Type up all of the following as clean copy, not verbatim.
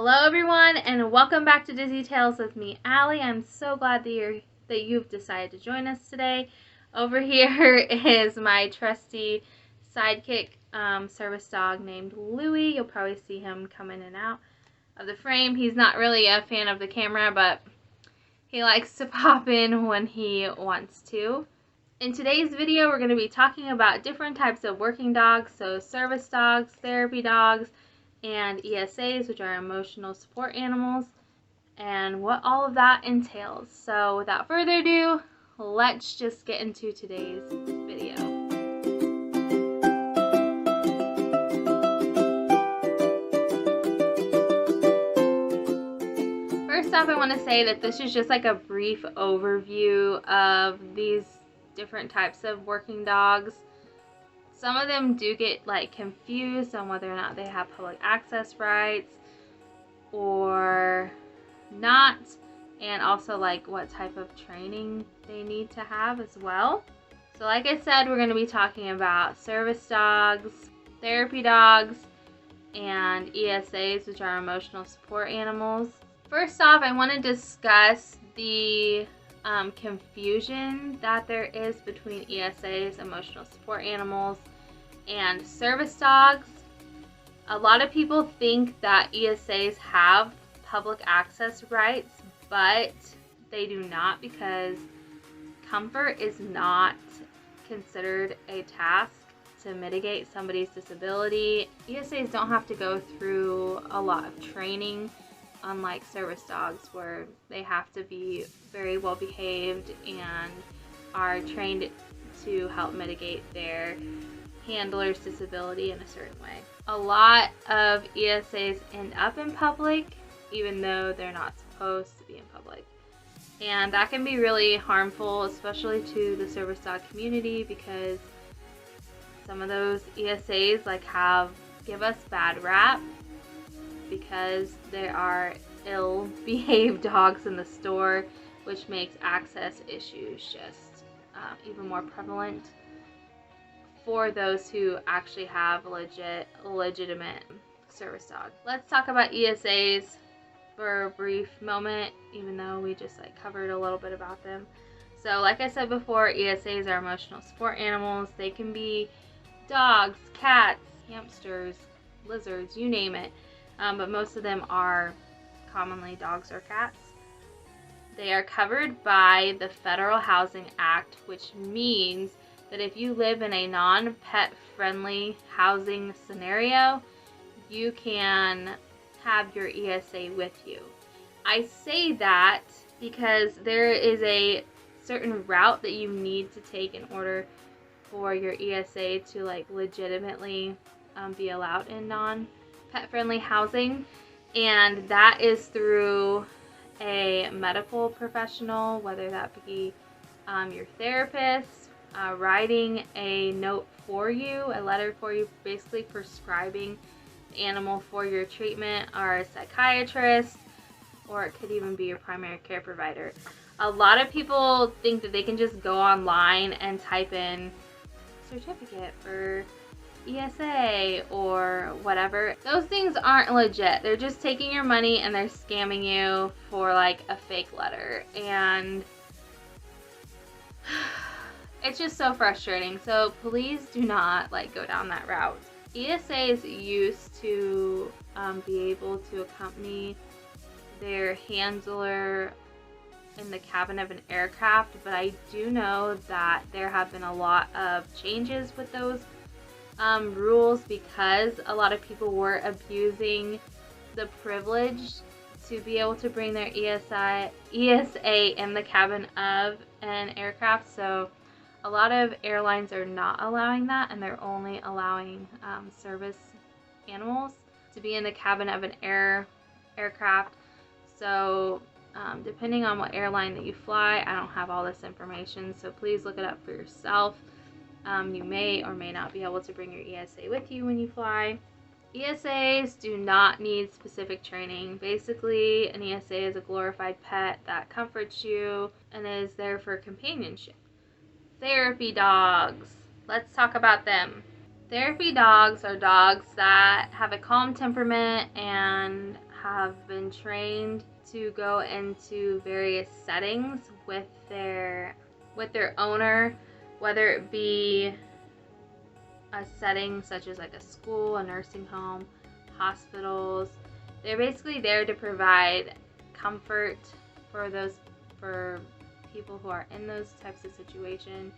Hello everyone and welcome back to Dizzy Tales with me, Allie. I'm so glad that you've decided to join us today. Over here is my trusty sidekick service dog named Louie. You'll probably see him come in and out of the frame. He's not really a fan of the camera, but he likes to pop in when he wants to. In today's video, we're going to be talking about different types of working dogs, so service dogs, therapy dogs, and ESAs, which are emotional support animals, and what all of that entails. So without further ado, let's just get into today's video. First off, I want to say that this is just like a brief overview of these different types of working dogs. Some of them do get like confused on whether or not they have public access rights or not, and also like what type of training they need to have as well. So like I said, we're going to be talking about service dogs, therapy dogs, and ESAs, which are emotional support animals. First off, I want to discuss the confusion that there is between ESAs, emotional support animals, and service dogs. A lot of people think that ESAs have public access rights, but they do not, because comfort is not considered a task to mitigate somebody's disability. ESAs don't have to go through a lot of training, unlike service dogs where they have to be very well behaved and are trained to help mitigate their handler's disability in a certain way. A lot of ESAs end up in public even though they're not supposed to be in public, and that can be really harmful, especially to the service dog community, because some of those ESAs give us bad rap because there are ill-behaved dogs in the store, which makes access issues just even more prevalent for those who actually have legitimate service dog. Let's talk about ESAs for a brief moment, even though we just covered a little bit about them. So like I said before, ESAs are emotional support animals. They can be dogs, cats, hamsters, lizards, you name it. But most of them are commonly dogs or cats. They are covered by the Federal Housing Act, which means that if you live in a non-pet friendly housing scenario, you can have your ESA with you. I say that because there is a certain route that you need to take in order for your ESA to legitimately be allowed in non-pet friendly housing, and that is through a medical professional, whether that be your therapist, writing a note for you, a letter for you, basically prescribing the animal for your treatment, or a psychiatrist, or it could even be your primary care provider. A lot of people think that they can just go online and type in certificate for ESA or whatever. Those things aren't legit. They're just taking your money and they're scamming you for a fake letter, and it's just so frustrating. So please do not go down that route. ESAs used to be able to accompany their handler in the cabin of an aircraft, but I do know that there have been a lot of changes with those rules, because a lot of people were abusing the privilege to be able to bring their ESA in the cabin of an aircraft. So a lot of airlines are not allowing that, and they're only allowing service animals to be in the cabin of an aircraft. So depending on what airline that you fly, I don't have all this information, so please look it up for yourself. You may or may not be able to bring your ESA with you when you fly. ESAs do not need specific training. Basically, an ESA is a glorified pet that comforts you and is there for companionship. Therapy dogs. Let's talk about them. Therapy dogs are dogs that have a calm temperament and have been trained to go into various settings with their owner, whether it be a setting such as like a school, a nursing home, hospitals. They're basically there to provide comfort for people who are in those types of situations.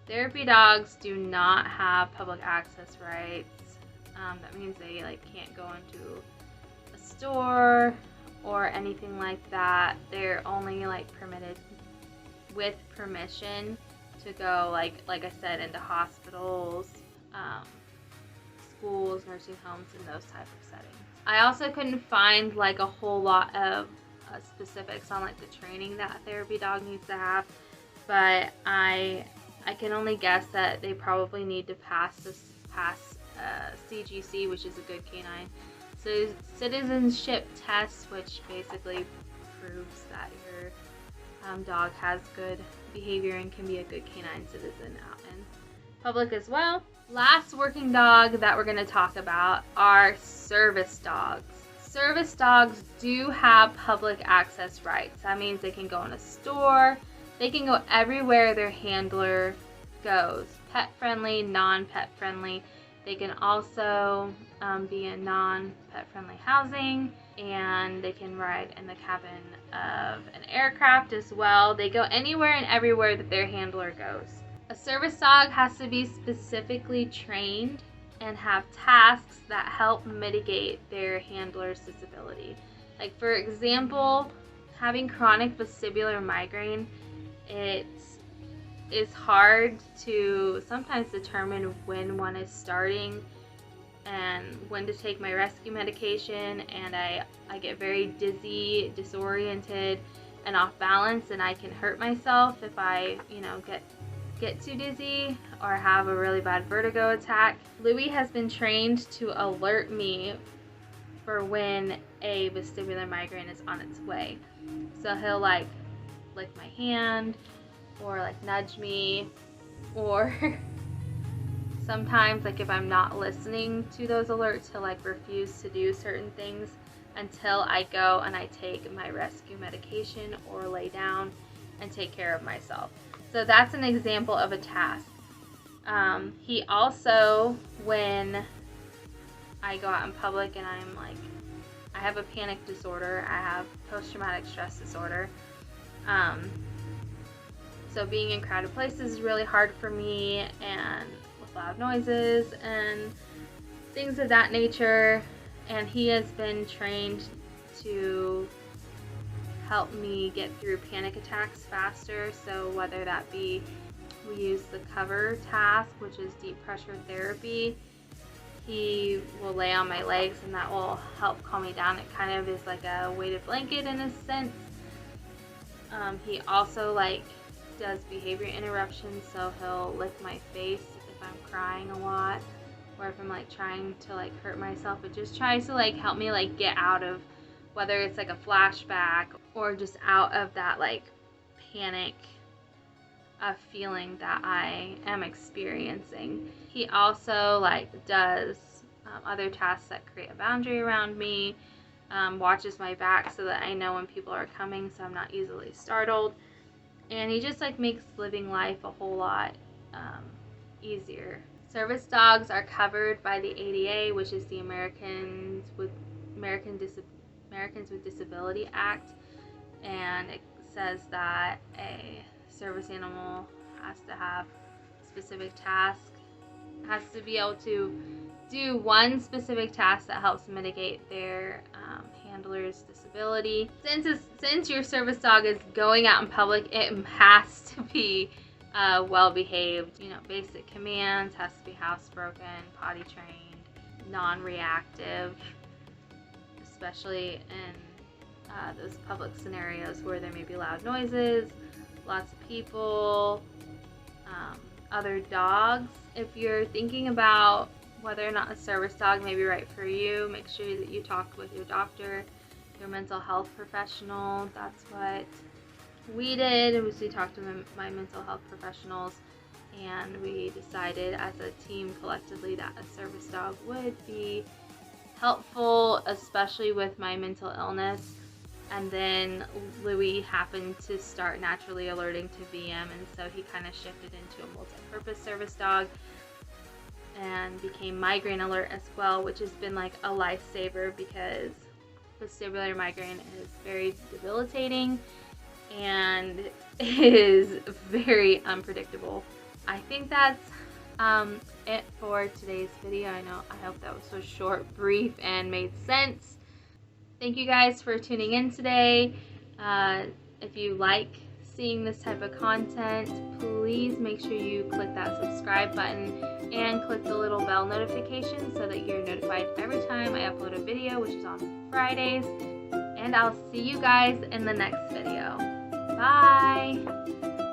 Therapy dogs do not have public access rights. That means they can't go into a store or anything like that. They're only permitted with permission to go like I said, into hospitals, schools, nursing homes, and those type of settings. I also couldn't find a whole lot of specifics on the training that a therapy dog needs to have, but I can only guess that they probably need to pass CGC, which is a good canine citizenship test, which basically proves that your dog has good behavior and can be a good canine citizen out in public as well. Last working dog that we're going to talk about are service dogs. Service dogs do have public access rights. That means they can go in a store, they can go everywhere their handler goes. Pet friendly, non-pet friendly. They can also be in non-pet friendly housing, and they can ride in the cabin of an aircraft as well. They go anywhere and everywhere that their handler goes. A service dog has to be specifically trained and have tasks that help mitigate their handler's disability. Like, for example, having chronic vestibular migraine, it is hard to sometimes determine when one is starting and when to take my rescue medication, and I get very dizzy, disoriented, and off balance, and I can hurt myself if I get too dizzy or have a really bad vertigo attack. Louie has been trained to alert me for when a vestibular migraine is on its way. So he'll lick my hand or nudge me, or sometimes if I'm not listening to those alerts, he'll refuse to do certain things until I go and I take my rescue medication or lay down and take care of myself. So that's an example of a task. He also, when I go out in public and I have a panic disorder, I have post-traumatic stress disorder. So being in crowded places is really hard for me, and with loud noises and things of that nature. And he has been trained to help me get through panic attacks faster. So whether that be, we use the cover task, which is deep pressure therapy. He will lay on my legs and that will help calm me down. It kind of is like a weighted blanket in a sense. He also does behavior interruptions, so he'll lick my face if I'm crying a lot, or if I'm trying to hurt myself. It just tries to help me get out of, whether it's a flashback or just out of that panic feeling that I am experiencing. He also does other tasks that create a boundary around me, watches my back so that I know when people are coming so I'm not easily startled. And he just makes living life a whole lot easier. Service dogs are covered by the ADA, which is the Americans with Disability Act, and it says that a service animal has to have specific tasks, has to be able to do one specific task that helps mitigate their handler's disability. Since your service dog is going out in public, it has to be well behaved. Basic commands, has to be housebroken, potty trained, non-reactive, especially in those public scenarios where there may be loud noises, lots of people, other dogs. If you're thinking about whether or not a service dog may be right for you, make sure that you talk with your doctor, your mental health professional. That's what we did, was we talked to my mental health professionals, and we decided as a team collectively that a service dog would be helpful, especially with my mental illness. And then Louie happened to start naturally alerting to VM, and so he kind of shifted into a multi-purpose service dog and became migraine alert as well, which has been like a lifesaver because vestibular migraine is very debilitating and is very unpredictable. I think that's it for today's video. I hope that was so short, brief, and made sense. Thank you guys for tuning in today. If you like seeing this type of content, please make sure you click that subscribe button and click the little bell notification so that you're notified every time I upload a video, which is on Fridays. And I'll see you guys in the next video. Bye!